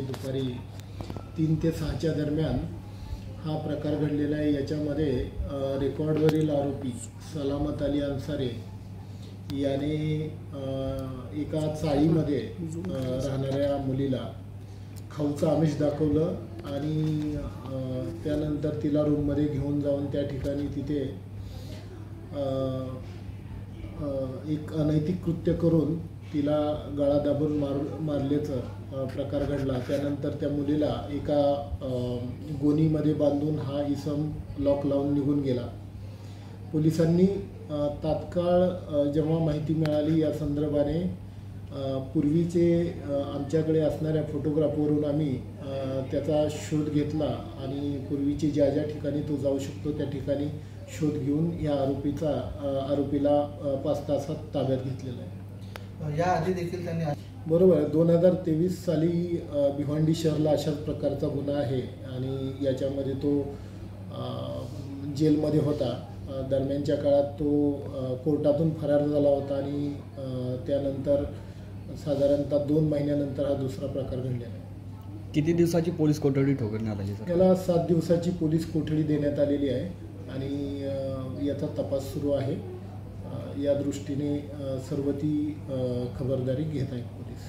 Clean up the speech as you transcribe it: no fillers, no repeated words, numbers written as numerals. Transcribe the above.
दुपारी 3 ते 6च्या दरम्यान हा प्रकार घडलेला आहे। याच्यामध्ये रेकॉर्डवरील आरोपी सलामत अली अन्सारी याने एका चाळीमध्ये राहणाऱ्या मुलीला खाऊचं आमिष दाखवलं आणि त्यानंतर तिला रूममध्ये घेऊन जाऊन त्या ठिकाणी तिथे एक अनैतिक कृत्य करून तिला गळा दाबून मारल्याचा प्रकार घडला। त्यानंतर त्या मुलीला एका गोणीमध्ये बांधून हा इसम लॉक लावून निघून गेला। पोलिसांनी तात्काळ जेव्हा माहिती मिळाली या संदर्भाने पूर्वीचे आमच्याकडे असणाऱ्या फोटोग्राफवरून आम्ही त्याचा शोध घेतला आणि पूर्वीचे ज्या ज्या ठिकाणी तो जाऊ शकतो त्या ठिकाणी शोध घेऊन या आरोपीला 5 तासात ताब्यात घेतलेला आहे। या आधी देखील त्यांनी बरोबर 2023 साली भिवंडी शहराला अशाच प्रकारचा गुन्हा आहे आणि याच्यामध्ये तो जेलमध्ये होता। दरम्यानच्या काळात तो कोर्टातून फरार झाला होता आणि त्यानंतर साधारणतः 2 महिन्यानंतर हा दुसरा प्रकार घडलेला आहे। किती दिवसाची पोलीस कोठडी ठोकरण्यात आली? त्याला 7 दिवसाची पोलीस कोठडी देण्यात आलेली आहे आणि याचा तपास सुरू आहे। या दृष्टीने सर्व ती खबरदारी घेत आहेत पोलीस।